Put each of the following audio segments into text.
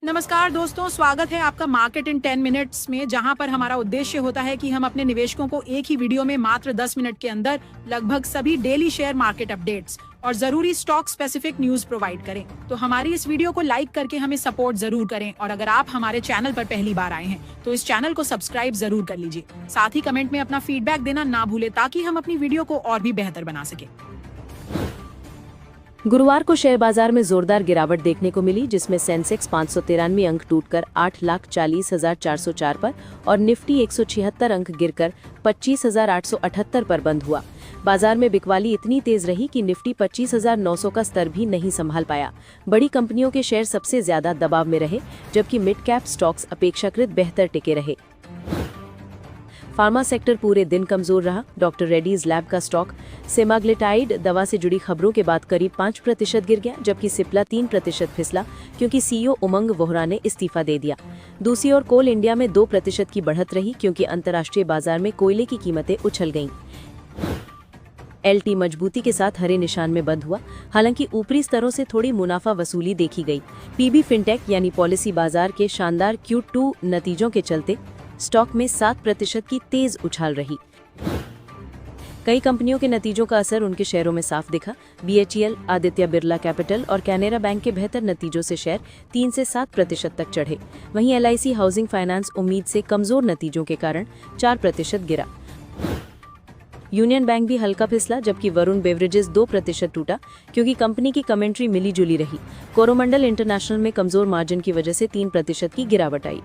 नमस्कार दोस्तों, स्वागत है आपका मार्केट इन 10 मिनट्स में, जहां पर हमारा उद्देश्य होता है कि हम अपने निवेशकों को एक ही वीडियो में मात्र 10 मिनट के अंदर लगभग सभी डेली शेयर मार्केट अपडेट्स और जरूरी स्टॉक स्पेसिफिक न्यूज प्रोवाइड करें। तो हमारी इस वीडियो को लाइक करके हमें सपोर्ट जरूर करें और अगर आप हमारे चैनल पर पहली बार आए हैं तो इस चैनल को सब्सक्राइब जरूर कर लीजिए। साथ ही कमेंट में अपना फीडबैक देना ना भूले ताकि हम अपनी वीडियो को और भी बेहतर बना सके। गुरुवार को शेयर बाजार में जोरदार गिरावट देखने को मिली, जिसमें सेंसेक्स 593 अंक टूटकर 8,40,404 पर और निफ्टी 176 अंक गिरकर 25,878 पर बंद हुआ। बाजार में बिकवाली इतनी तेज रही कि निफ्टी 25,900 का स्तर भी नहीं संभाल पाया। बड़ी कंपनियों के शेयर सबसे ज्यादा दबाव में रहे, जबकि मिड कैप स्टॉक्स अपेक्षाकृत बेहतर टिके रहे। फार्मा सेक्टर पूरे दिन कमजोर रहा। डॉक्टर रेड्डीज लैब का स्टॉक सेमाग्लिटाइड दवा से जुड़ी खबरों के बाद करीब 5% गिर गया, जबकि सिप्ला 3% फिसला क्योंकि सीईओ उमंग वोहरा ने इस्तीफा दे दिया। दूसरी ओर कोल इंडिया में 2% की बढ़त रही क्योंकि अंतर्राष्ट्रीय बाजार में कोयले की कीमतें उछल गईं। एलटी मजबूती के साथ हरे निशान में बंद हुआ, हालांकि ऊपरी स्तरों से थोड़ी मुनाफा वसूली देखी गई। पीबी फिनटेक यानी पॉलिसी बाजार के शानदार Q2 नतीजों के चलते स्टॉक में 7% की तेज उछाल रही। कई कंपनियों के नतीजों का असर उनके शेयरों में साफ दिखा। BHEL, आदित्य बिरला कैपिटल और कैनेरा बैंक के बेहतर नतीजों से शेयर 3 से 7% तक चढ़े। वहीं LIC हाउसिंग फाइनेंस उम्मीद से कमजोर नतीजों के कारण 4% गिरा। यूनियन बैंक भी हल्का फिसला, जबकि वरुण बेवरेजेस 2% टूटा क्योंकि कंपनी की कमेंट्री मिली जुली रही। कोरोमंडल इंटरनेशनल में कमजोर मार्जिन की वजह से 3% की गिरावट आई।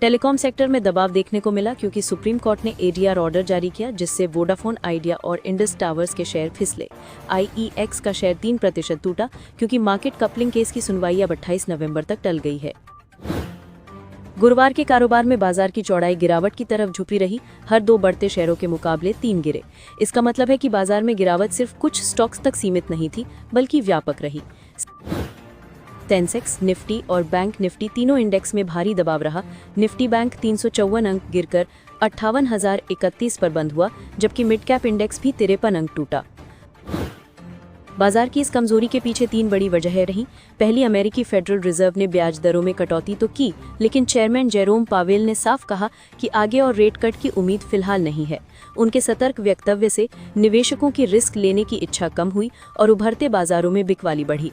टेलीकॉम सेक्टर में दबाव देखने को मिला क्योंकि सुप्रीम कोर्ट ने ADR ऑर्डर जारी किया, जिससे वोडाफोन आइडिया और इंडस टावर्स के शेयर फिसले। IEX का शेयर 3% टूटा क्योंकि मार्केट कपलिंग केस की सुनवाई अब 28 नवंबर तक टल गई है। गुरुवार के कारोबार में बाजार की चौड़ाई गिरावट की तरफ झुकी रही। हर 2 बढ़ते शेयरों के मुकाबले 3 गिरे। इसका मतलब है कि बाजार में गिरावट सिर्फ कुछ स्टॉक्स तक सीमित नहीं थी, बल्कि व्यापक रही। सेंसेक्स, निफ्टी और बैंक निफ्टी तीनों इंडेक्स में भारी दबाव रहा। निफ्टी बैंक 354 अंक गिरकर 58,031 पर बंद हुआ, जबकि मिड कैप इंडेक्स भी 53 अंक टूटा। बाजार की इस कमजोरी के पीछे 3 बड़ी वजहें रहीं। पहली, अमेरिकी फेडरल रिजर्व ने ब्याज दरों में कटौती तो की, लेकिन चेयरमैन जेरोम पावेल ने साफ कहा कि आगे और रेट कट की उम्मीद फिलहाल नहीं है। उनके सतर्क वक्तव्य से निवेशकों की रिस्क लेने की इच्छा कम हुई और उभरते बाजारों में बिकवाली बढ़ी।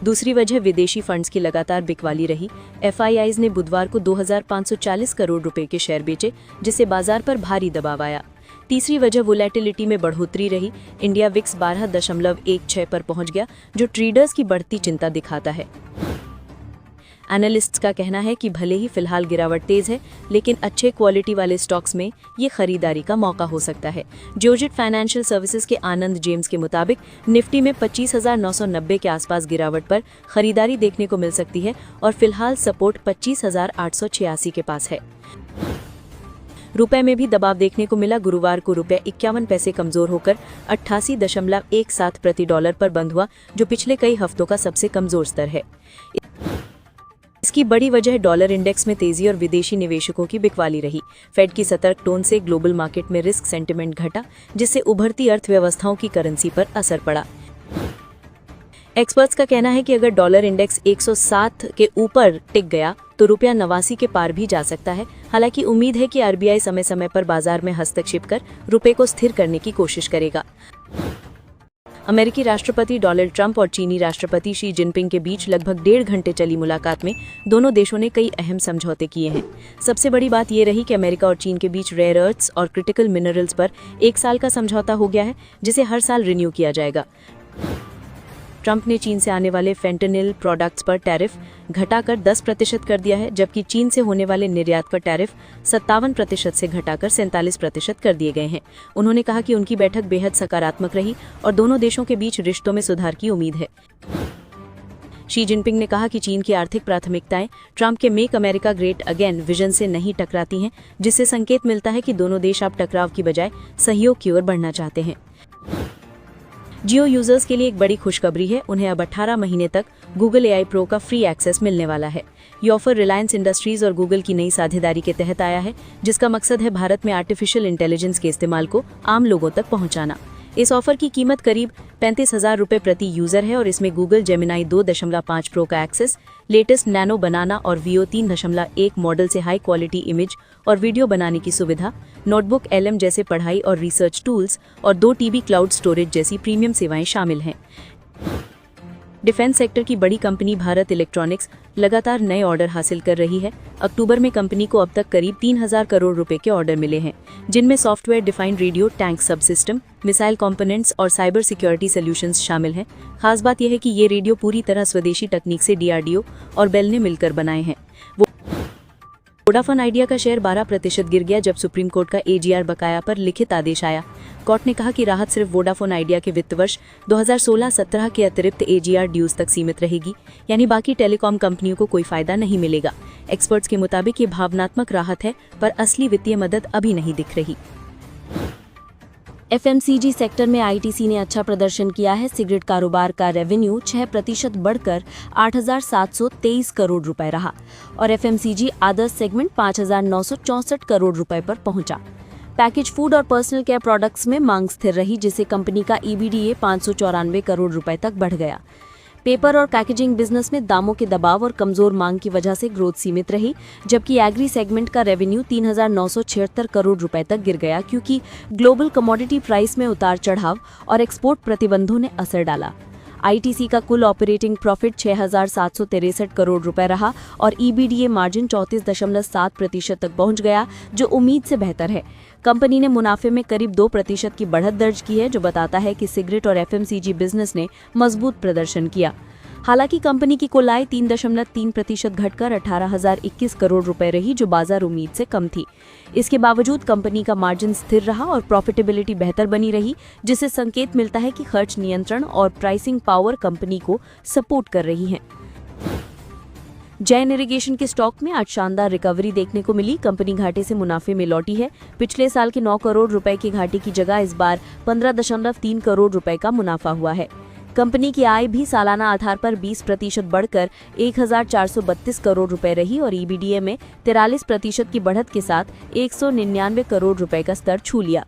दूसरी वजह विदेशी फंड्स की लगातार बिकवाली रही। FIIs ने बुधवार को 2,540 करोड़ रुपए के शेयर बेचे, जिससे बाजार पर भारी दबाव आया। तीसरी वजह वोलेटिलिटी में बढ़ोतरी रही। इंडिया विक्स 12.16 पर पहुंच गया, जो ट्रेडर्स की बढ़ती चिंता दिखाता है। एनालिस्ट्स का कहना है कि भले ही फिलहाल गिरावट तेज है, लेकिन अच्छे क्वालिटी वाले स्टॉक्स में ये खरीदारी का मौका हो सकता है। जियोजिट फाइनेंशियल सर्विसेज के आनंद जेम्स के मुताबिक निफ्टी में 25,990 के आसपास गिरावट पर खरीदारी देखने को मिल सकती है और फिलहाल सपोर्ट 25,886 के पास है। रुपए में भी दबाव देखने को मिला। गुरुवार को रुपए 51 पैसे कमजोर होकर 88.17 प्रति डॉलर पर बंद हुआ, जो पिछले कई हफ्तों का सबसे कमजोर स्तर है। इसकी बड़ी वजह डॉलर इंडेक्स में तेजी और विदेशी निवेशकों की बिकवाली रही। फेड की सतर्क टोन से ग्लोबल मार्केट में रिस्क सेंटिमेंट घटा, जिससे उभरती अर्थव्यवस्थाओं की करेंसी पर असर पड़ा। एक्सपर्ट्स का कहना है कि अगर डॉलर इंडेक्स 107 के ऊपर टिक गया तो रुपया 89 के पार भी जा सकता है। हालांकि उम्मीद है कि RBI समय समय पर बाजार में हस्तक्षेप कर रुपये को स्थिर करने की कोशिश करेगा। अमेरिकी राष्ट्रपति डोनाल्ड ट्रंप और चीनी राष्ट्रपति शी जिनपिंग के बीच लगभग 1.5 घंटे चली मुलाकात में दोनों देशों ने कई अहम समझौते किए हैं। सबसे बड़ी बात यह रही कि अमेरिका और चीन के बीच रेयर अर्थ्स और क्रिटिकल मिनरल्स पर 1 साल का समझौता हो गया है, जिसे हर साल रिन्यू किया जाएगा। ट्रंप ने चीन से आने वाले फेंटेनिल प्रोडक्ट्स पर टैरिफ घटाकर 10% कर दिया है, जबकि चीन से होने वाले निर्यात पर टैरिफ 57% से घटाकर 47% कर दिए गए हैं। उन्होंने कहा कि उनकी बैठक बेहद सकारात्मक रही और दोनों देशों के बीच रिश्तों में सुधार की उम्मीद है। शी जिनपिंग ने कहा कि चीन की आर्थिक प्राथमिकताएं ट्रंप के make America great again vision से नहीं टकराती हैं, जिससे संकेत मिलता है कि दोनों देश अब टकराव की बजाय सहयोग की ओर बढ़ना चाहते हैं। जियो यूजर्स के लिए एक बड़ी खुशखबरी है। उन्हें अब 18 महीने तक गूगल AI Pro का फ्री एक्सेस मिलने वाला है। ये ऑफर रिलायंस इंडस्ट्रीज और गूगल की नई साझेदारी के तहत आया है, जिसका मकसद है भारत में आर्टिफिशियल इंटेलिजेंस के इस्तेमाल को आम लोगों तक पहुंचाना। इस ऑफर की कीमत करीब 35,000 रुपये प्रति यूजर है और इसमें गूगल जेमिनाई 2.5 प्रो का एक्सेस, लेटेस्ट नैनो बनाना और वीओ 3.1 मॉडल से हाई क्वालिटी इमेज और वीडियो बनाने की सुविधा, नोटबुक LM जैसे पढ़ाई और रिसर्च टूल्स और 2 TB क्लाउड स्टोरेज जैसी प्रीमियम सेवाएं शामिल हैं। डिफेंस सेक्टर की बड़ी कंपनी भारत इलेक्ट्रॉनिक्स लगातार नए ऑर्डर हासिल कर रही है। अक्टूबर में कंपनी को अब तक करीब 3,000 करोड़ रुपए के ऑर्डर मिले हैं, जिनमें सॉफ्टवेयर डिफाइंड रेडियो, टैंक सब सिस्टम, मिसाइल कंपोनेंट्स और साइबर सिक्योरिटी सॉल्यूशंस शामिल हैं। खास बात यह है कि ये रेडियो पूरी तरह स्वदेशी तकनीक से DRDO और बेल ने मिलकर बनाए हैं। वोडाफोन आइडिया का शेयर 12% गिर गया जब सुप्रीम कोर्ट का AGR बकाया पर लिखित आदेश आया। कोर्ट ने कहा कि राहत सिर्फ वोडाफोन आइडिया के वित्त वर्ष 2016-17 के अतिरिक्त AGR ड्यूज तक सीमित रहेगी, यानी बाकी टेलीकॉम कंपनियों को कोई फायदा नहीं मिलेगा। एक्सपर्ट्स के मुताबिक ये भावनात्मक राहत है, पर असली वित्तीय मदद अभी नहीं दिख रही। FMCG सेक्टर में ITC ने अच्छा प्रदर्शन किया है। सिगरेट कारोबार का रेवेन्यू 6% बढ़कर 8,723 करोड़ रुपए रहा और FMCG अदर्स सेगमेंट 5,964 करोड़ रुपए पर पहुंचा। पैकेज फूड और पर्सनल केयर प्रोडक्ट्स में मांग स्थिर रही, जिससे कंपनी का EBITDA 594 करोड़ रुपए तक बढ़ गया। पेपर और पैकेजिंग बिजनेस में दामों के दबाव और कमजोर मांग की वजह से ग्रोथ सीमित रही, जबकि एग्री सेगमेंट का रेवेन्यू 3,976 करोड़ रुपए तक गिर गया, क्योंकि ग्लोबल कमोडिटी प्राइस में उतार चढ़ाव और एक्सपोर्ट प्रतिबंधों ने असर डाला। ITC का कुल ऑपरेटिंग प्रॉफिट 6,763 करोड़ रुपए रहा और EBITDA मार्जिन 34.7% तक पहुंच गया, जो उम्मीद से बेहतर है। कंपनी ने मुनाफे में करीब 2% की बढ़त दर्ज की है, जो बताता है कि सिगरेट और FMCG बिजनेस ने मजबूत प्रदर्शन किया। हालांकि कंपनी की कुल आय 3.3% घटकर 18,021 करोड़ रुपए रही, जो बाजार उम्मीद से कम थी। इसके बावजूद कंपनी का मार्जिन स्थिर रहा और प्रॉफिटेबिलिटी बेहतर बनी रही, जिससे संकेत मिलता है कि खर्च नियंत्रण और प्राइसिंग पावर कंपनी को सपोर्ट कर रही है। जैन इरिगेशन के स्टॉक में आज शानदार रिकवरी देखने को मिली। कंपनी घाटे से मुनाफे में लौटी है। पिछले साल के 9 करोड़ रुपए की घाटे की जगह इस बार 15.3 करोड़ रुपए का मुनाफा हुआ है। कंपनी की आय भी सालाना आधार पर 20% बढ़कर 1,432 करोड़ रुपए रही और EBITDA में 43% की बढ़त के साथ 199 करोड़ रुपए का स्तर छू लिया।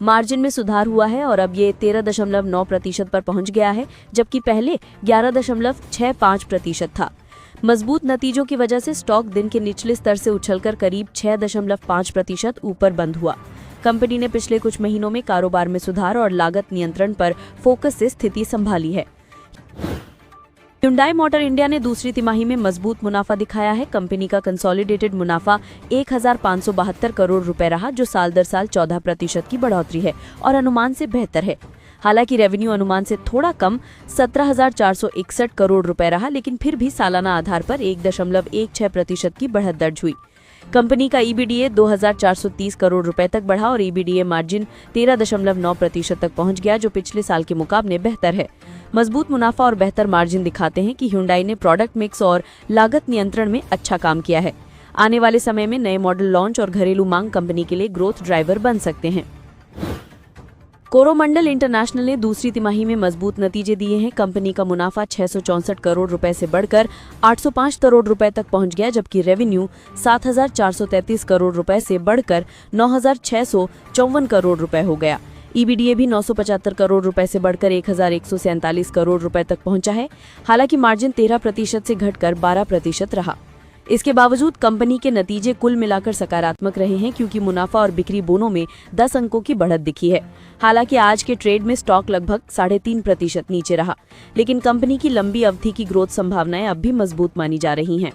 मार्जिन में सुधार हुआ है और अब ये 13.9% पर पहुंच गया है, जबकि पहले 11.65% था। मजबूत नतीजों की वजह से स्टॉक दिन के निचले स्तर से उछलकर करीब 6.5% ऊपर बंद हुआ। कंपनी ने पिछले कुछ महीनों में कारोबार में सुधार और लागत नियंत्रण पर फोकस से स्थिति संभाली है। Hyundai मोटर इंडिया ने दूसरी तिमाही में मजबूत मुनाफा दिखाया है। कंपनी का कंसोलिडेटेड मुनाफा 1,572 करोड़ रुपए रहा, जो साल दर साल 14% की बढ़ोतरी है और अनुमान से बेहतर है। हालांकि रेवेन्यू अनुमान से थोड़ा कम 17,461 करोड़ रुपए रहा, लेकिन फिर भी सालाना आधार पर 1.16% की बढ़त दर्ज हुई। कंपनी का EBITDA 2,430 करोड़ रुपए तक बढ़ा और EBITDA मार्जिन 13.9% तक पहुंच गया, जो पिछले साल के मुकाबले बेहतर है। मजबूत मुनाफा और बेहतर मार्जिन दिखाते हैं कि Hyundai ने प्रोडक्ट मिक्स और लागत नियंत्रण में अच्छा काम किया है। आने वाले समय में नए मॉडल लॉन्च और घरेलू मांग कंपनी के लिए ग्रोथ ड्राइवर बन सकते हैं। कोरोमंडल इंटरनेशनल ने दूसरी तिमाही में मजबूत नतीजे दिए हैं। कंपनी का मुनाफा 664 करोड़ रुपए से बढ़कर 805 करोड़ रुपए तक पहुंच गया, जबकि रेवेन्यू 7,433 करोड़ रुपए से बढ़कर 9,654 करोड़ रुपए हो गया। EBITDA भी 975 करोड़ रुपए से बढ़कर 1,147 करोड़ रुपए तक पहुंचा है। हालांकि मार्जिन 13% से घटकर 12% रहा। इसके बावजूद कंपनी के नतीजे कुल मिलाकर सकारात्मक रहे हैं, क्योंकि मुनाफा और बिक्री दोनों में 10 अंकों की बढ़त दिखी है। हालांकि आज के ट्रेड में स्टॉक लगभग 3.5% नीचे रहा, लेकिन कंपनी की लंबी अवधि की ग्रोथ संभावनाएं अब भी मजबूत मानी जा रही हैं।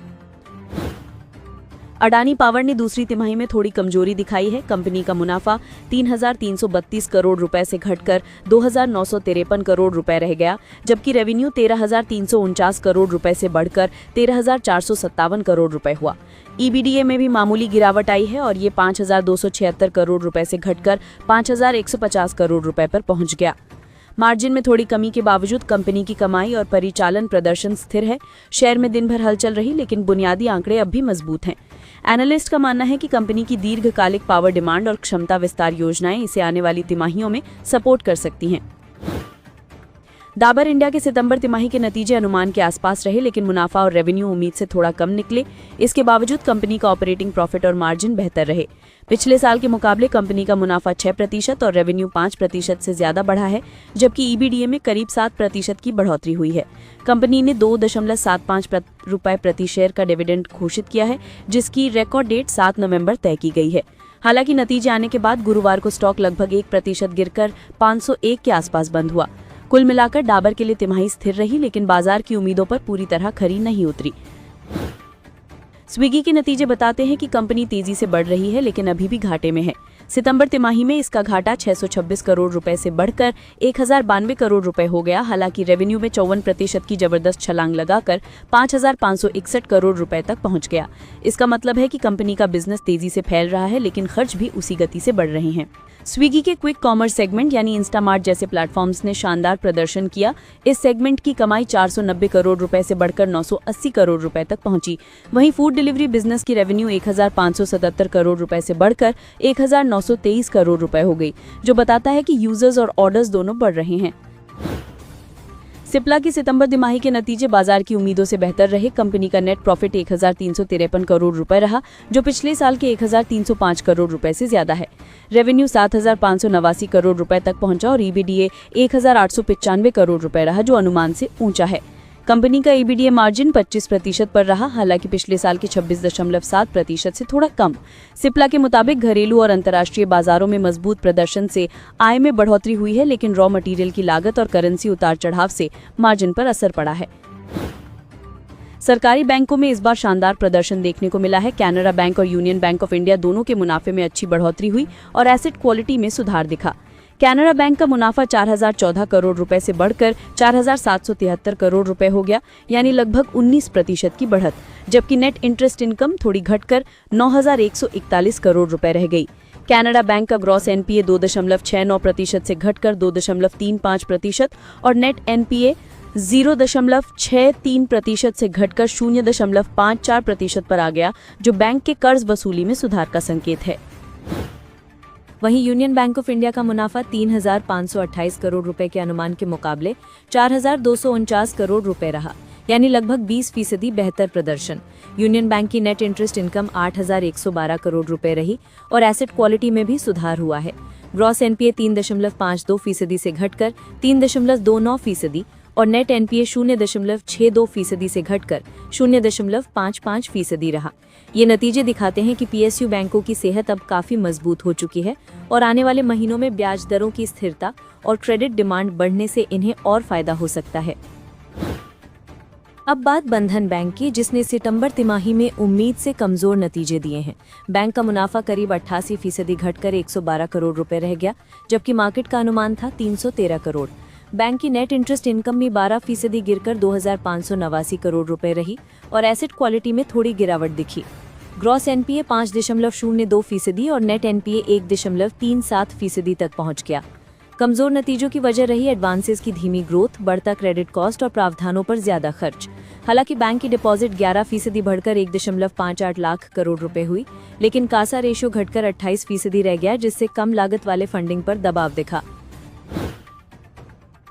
अडानी पावर ने दूसरी तिमाही में थोड़ी कमजोरी दिखाई है। कंपनी का मुनाफा 3,332 करोड़ रुपए से घटकर 2,953 करोड़ रुपए रह गया, जबकि रेवेन्यू 13,349 करोड़ रुपए से बढ़कर 13,457 करोड़ रुपए हुआ। EBITDA में भी मामूली गिरावट आई है और ये 5,276 करोड़ रुपए से घटकर 5,150 करोड़ रुपए पर पहुंच गया। मार्जिन में थोड़ी कमी के बावजूद कंपनी की कमाई और परिचालन प्रदर्शन स्थिर है। शेयर में दिन भर हलचल रही, लेकिन बुनियादी आंकड़े अब भी मजबूत हैं। एनालिस्ट का मानना है कि कंपनी की दीर्घकालिक पावर डिमांड और क्षमता विस्तार योजनाएं इसे आने वाली तिमाहियों में सपोर्ट कर सकती हैं। डाबर इंडिया के सितंबर तिमाही के नतीजे अनुमान के आसपास रहे, लेकिन मुनाफा और रेवेन्यू उम्मीद से थोड़ा कम निकले। इसके बावजूद कंपनी का ऑपरेटिंग प्रॉफिट और मार्जिन बेहतर रहे। पिछले साल के मुकाबले कंपनी का मुनाफा 6% और रेवेन्यू 5% से ज्यादा बढ़ा है, जबकि ईबीडीए में करीब 7% की बढ़ोतरी हुई है। कंपनी ने 2.75 रुपए प्रति शेयर का डिविडेंड घोषित किया है, जिसकी रिकॉर्ड डेट 7 नवंबर तय की गई है। हालांकि नतीजे आने के बाद गुरुवार को स्टॉक लगभग 1% गिरकर 501 के आसपास बंद हुआ। कुल मिलाकर डाबर के लिए तिमाही स्थिर रही, लेकिन बाजार की उम्मीदों पर पूरी तरह खरी नहीं उतरी। स्विगी के नतीजे बताते हैं कि कंपनी तेजी से बढ़ रही है, लेकिन अभी भी घाटे में है। सितंबर तिमाही में इसका घाटा 626 करोड़ रुपए से बढ़कर 1092 करोड़ रुपए हो गया। हालांकि रेवेन्यू में 54% की जबरदस्त छलांग लगाकर 5561 करोड़ रुपए तक पहुंच गया। इसका मतलब है कि कंपनी का बिजनेस तेजी से फैल रहा है, लेकिन खर्च भी उसी गति से बढ़ रहे हैं। स्विगी के क्विक कॉमर्स सेगमेंट यानी इंस्टामार्ट जैसे प्लेटफॉर्म्स ने शानदार प्रदर्शन किया। इस सेगमेंट की कमाई 490 करोड़ रुपए से बढ़कर 980 करोड़ रुपए तक पहुंची। वहीं फूड डिलीवरी बिजनेस की रेवेन्यू 1577 करोड़ रुपए से बढ़कर 1923 करोड़ रुपए हो गई, जो बताता है कि यूजर्स और ऑर्डर्स दोनों बढ़ रहे हैं। सिप्ला की सितंबर तिमाही के नतीजे बाजार की उम्मीदों से बेहतर रहे। कंपनी का नेट प्रॉफिट 1353 करोड़ रुपए रहा, जो पिछले साल के 1305 करोड़ रुपए से ज्यादा है। रेवेन्यू 7589 करोड़ रुपए तक पहुंचा और ईबीडीए 1895 करोड़ रुपए रहा, जो अनुमान से ऊंचा है। कंपनी का ईबीडीए मार्जिन 25% पर रहा, हालांकि पिछले साल के 26.7% से थोड़ा कम। सिप्ला के मुताबिक घरेलू और अंतर्राष्ट्रीय बाजारों में मजबूत प्रदर्शन से आय में बढ़ोतरी हुई है, लेकिन रॉ मटेरियल की लागत और करेंसी उतार चढ़ाव से मार्जिन पर असर पड़ा है। सरकारी बैंकों में इस बार शानदार प्रदर्शन देखने को मिला है। कैनरा बैंक और यूनियन बैंक ऑफ इंडिया दोनों के मुनाफे में अच्छी बढ़ोतरी हुई और एसेट क्वालिटी में सुधार दिखा। कैनरा बैंक का मुनाफा 4014 करोड़ रुपए से बढ़कर 4773 करोड़ रुपए हो गया, यानी लगभग 19% की बढ़त, जबकि नेट इंटरेस्ट इनकम थोड़ी घटकर 9141 करोड़ रुपए रह गई। कैनरा बैंक का ग्रॉस एनपीए 2.69% से घटकर 2.35% और नेट एनपीए 0.63% से घटकर 0.54% पर आ गया, जो बैंक के कर्ज वसूली में सुधार का संकेत है। वहीं यूनियन बैंक ऑफ इंडिया का मुनाफा 3528 करोड़ रुपए के अनुमान के मुकाबले 4249 करोड़ रुपए रहा, यानी लगभग 20% बेहतर प्रदर्शन। यूनियन बैंक की नेट इंटरेस्ट इनकम 8112 करोड़ रुपए रही और एसेट क्वालिटी में भी सुधार हुआ है। ग्रॉस एनपीए 3.52% से घटकर 3.29% और नेट एनपीए 0.62% से घटकर 0.55% रहा। ये नतीजे दिखाते हैं कि पीएसयू बैंकों की सेहत अब काफी मजबूत हो चुकी है और आने वाले महीनों में ब्याज दरों की स्थिरता और क्रेडिट डिमांड बढ़ने से इन्हें और फायदा हो सकता है। अब बात बंधन बैंक की, जिसने सितंबर तिमाही में उम्मीद से कमजोर नतीजे दिए हैं। बैंक का मुनाफा करीब 88% घटकर 112 करोड़ रुपए रह गया, जबकि मार्केट का अनुमान था 313 करोड़। बैंक की नेट इंटरेस्ट इनकम में 12% गिरकर 2589 करोड़ रुपए रही और एसेट क्वालिटी में थोड़ी गिरावट दिखी। ग्रॉस एनपीए 5.02% और नेट एनपीए 1.37% तक पहुंच गया। कमजोर नतीजों की वजह रही एडवांसेस की धीमी ग्रोथ, बढ़ता क्रेडिट कॉस्ट और प्रावधानों पर ज्यादा खर्च। हालांकि बैंक की डिपॉजिट 11% बढ़कर 1.58 लाख करोड़ रुपए हुई, लेकिन कासा रेशियो घटकर 28% रह गया, जिससे कम लागत वाले फंडिंग पर दबाव दिखा।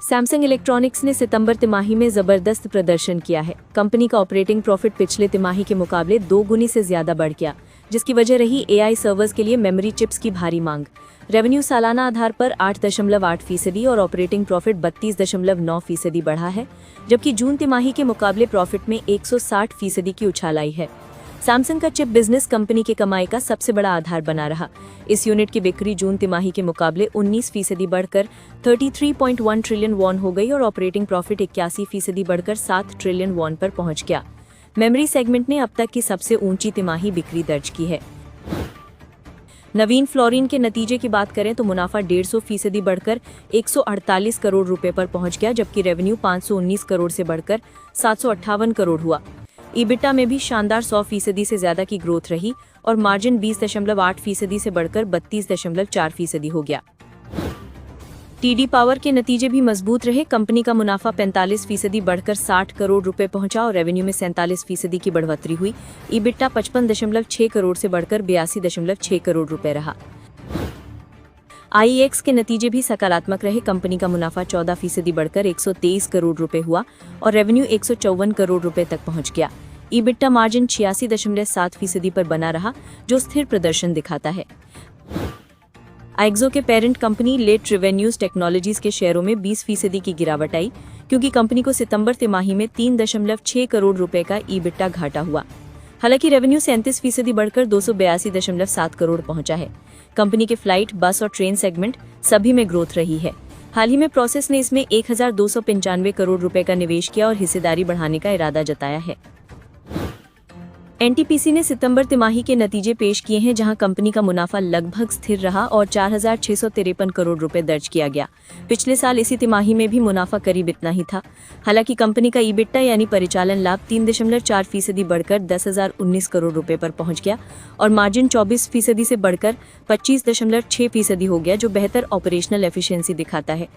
सैमसंग इलेक्ट्रॉनिक्स ने सितंबर तिमाही में जबरदस्त प्रदर्शन किया है। कंपनी का ऑपरेटिंग प्रॉफिट पिछले तिमाही के मुकाबले 2 गुनी से ज्यादा बढ़ गया, जिसकी वजह रही एआई सर्वर्स के लिए मेमोरी चिप्स की भारी मांग। रेवेन्यू सालाना आधार पर 8.8% और ऑपरेटिंग प्रॉफिट 32.9% बढ़ा है, जबकि जून तिमाही के मुकाबले प्रॉफिट में 160% की उछाल आई है। सैमसंग का चिप बिजनेस कंपनी की कमाई का सबसे बड़ा आधार बना रहा। इस यूनिट की बिक्री जून तिमाही के मुकाबले 19% बढ़कर 33.1 ट्रिलियन वॉन हो गई और ऑपरेटिंग प्रॉफिट 81% बढ़कर 7 ट्रिलियन वॉन पर पहुंच गया। मेमोरी सेगमेंट ने अब तक की सबसे ऊंची तिमाही बिक्री दर्ज की है। नवीन फ्लोरिन के नतीजे की बात करें तो मुनाफा 150% बढ़कर 148 करोड़ रुपए पर पहुंच गया, जबकि रेवेन्यू 519 करोड़ से बढ़कर 758 करोड़ हुआ। ईबिटा में भी शानदार 100% से ज्यादा की ग्रोथ रही और मार्जिन 20.8% से बढ़कर 32.4% हो गया। टीडी पावर के नतीजे भी मजबूत रहे। कंपनी का मुनाफा 45% बढ़कर 60 करोड़ रुपए पहुंचा और रेवेन्यू में 47% की बढ़ोतरी हुई। ईबिटा 55.6 करोड़ से बढ़कर 82.6 करोड़ रुपए रहा। IEX के नतीजे भी सकारात्मक रहे। कंपनी का मुनाफा 14% बढ़कर 123 करोड़ रुपए हुआ और रेवेन्यू 154 करोड़ रुपए तक पहुंच गया। EBITDA मार्जिन 86.7% पर बना रहा, जो स्थिर प्रदर्शन दिखाता है। आइक्सो के parent company Le Travenues Technologies के शेयरों में 20% की गिरावट आई, क्योंकि कंपनी को सितंबर तिमाही में 3.6 करोड़ रुपए का EBITDA घाटा हुआ। हालांकि रेवेन्यू 37% बढ़कर 282.7 करोड़ पहुंचा है। कंपनी के फ्लाइट, बस और ट्रेन सेगमेंट सभी में ग्रोथ रही है। हाल ही में प्रोसेस ने इसमें 1295 करोड़ रुपए का निवेश किया और हिस्सेदारी बढ़ाने का इरादा जताया है। NTPC ने सितंबर तिमाही के नतीजे पेश किए हैं, जहां कंपनी का मुनाफा लगभग स्थिर रहा और 4,653 करोड़ रुपए दर्ज किया गया। पिछले साल इसी तिमाही में भी मुनाफा करीब इतना ही था। हालांकि कंपनी का EBITDA यानी परिचालन लाभ 3.4% बढ़कर 10,019 करोड़ रुपए पर पहुंच गया और मार्जिन 24% से बढ़कर 25.6% हो गया, जो बेहतर ऑपरेशनल एफिशिएंसी दिखाता है।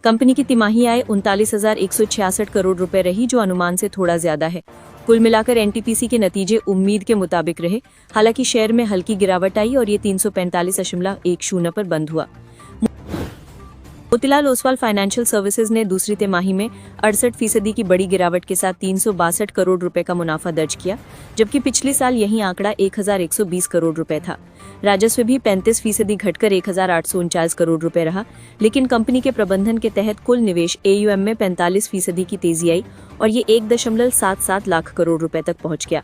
कंपनी की तिमाही आय 39,166 करोड़ रुपए रही, जो अनुमान से थोड़ा ज्यादा है। कुल मिलाकर NTPC के नतीजे उम्मीद के मुताबिक रहे। हालांकि शेयर में हल्की गिरावट आई और ये 345.10 पर बंद हुआ। मोतीलाल ओसवाल फाइनेंशियल सर्विसेज ने दूसरी तिमाही में 68% की बड़ी गिरावट के साथ 362 करोड़ रुपए का मुनाफा दर्ज किया, जबकि पिछले साल यही आंकड़ा 1,120 करोड़ रुपए था। राजस्व भी 35% घटकर 1,849 करोड़ रुपए रहा, लेकिन कंपनी के प्रबंधन के तहत कुल निवेश AUM में 45% की तेजी आई और ये 1.77 लाख करोड़ रुपए तक पहुंच गया।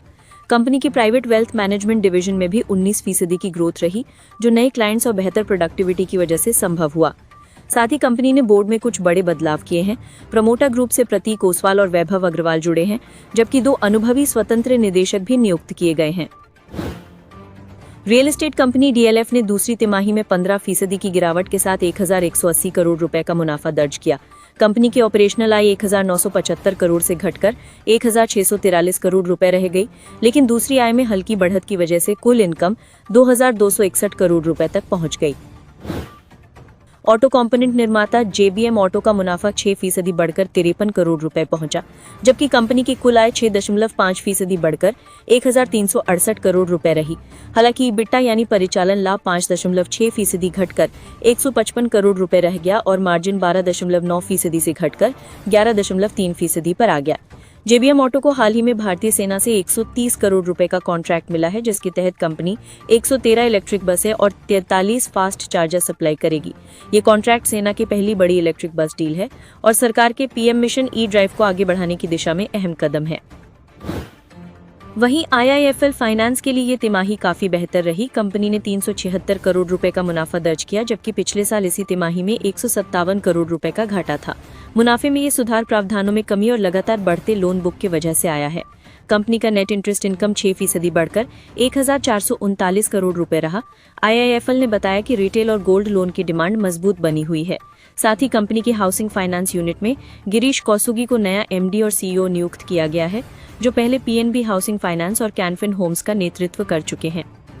कंपनी की प्राइवेट वेल्थ मैनेजमेंट डिवीजन में भी 19% की ग्रोथ रही, जो नए क्लाइंट्स और बेहतर प्रोडक्टिविटी की वजह से संभव हुआ। साथ ही कंपनी ने बोर्ड में कुछ बड़े बदलाव किए हैं। प्रमोटर ग्रुप से प्रतीक ओसवाल और वैभव अग्रवाल जुड़े हैं, जबकि 2 अनुभवी स्वतंत्र निदेशक भी नियुक्त किए गए हैं। रियल एस्टेट कंपनी DLF ने दूसरी तिमाही में 15% की गिरावट के साथ 1,180 करोड़ रुपए का मुनाफा दर्ज किया। कंपनी की ऑपरेशनल आय 1,975 करोड़ से घटकर 1,643 करोड़ रुपए रह गई, लेकिन दूसरी आय में हल्की बढ़त की वजह से कुल इनकम 2,261 करोड़ रुपए तक पहुंच गई। ऑटो कंपोनेंट निर्माता JBM ऑटो का मुनाफा 6% बढ़कर 53 करोड़ रुपए पहुंचा, जबकि कंपनी की कुल आय 6.5% बढ़कर 1,368 करोड़ रुपए रही। हालांकि EBITDA यानी परिचालन लाभ 5.6% घटकर 155 करोड़ रुपए रह गया और मार्जिन 12.9% से घटकर 11.3% पर आ गया। JBM ऑटो को हाल ही में भारतीय सेना से 130 करोड़ रुपए का कॉन्ट्रैक्ट मिला है, जिसके तहत कंपनी 113 इलेक्ट्रिक बसें और 43 फास्ट चार्जर सप्लाई करेगी। ये कॉन्ट्रैक्ट सेना की पहली बड़ी इलेक्ट्रिक बस डील है और सरकार के PM मिशन E-ड्राइव को आगे बढ़ाने की दिशा में अहम कदम है। वहीं IIFL फाइनेंस के लिए ये तिमाही काफी बेहतर रही। कंपनी ने 376 करोड़ रुपए का मुनाफा दर्ज किया, जबकि पिछले साल इसी तिमाही में 157 करोड़ रुपए का घाटा था। मुनाफे में ये सुधार प्रावधानों में कमी और लगातार बढ़ते लोन बुक की वजह से आया है। कंपनी का नेट इंटरेस्ट इनकम 6% बढ़कर 1,439 करोड़ रुपए रहा। IIFL ने बताया कि रिटेल और गोल्ड लोन की डिमांड मजबूत बनी हुई है। साथ ही कंपनी की हाउसिंग फाइनेंस यूनिट में गिरीश कौसुगी को नया MD और CEO नियुक्त किया गया है, जो पहले PNB हाउसिंग फाइनेंस और कैनफिन होम्स का नेतृत्व कर चुके हैं।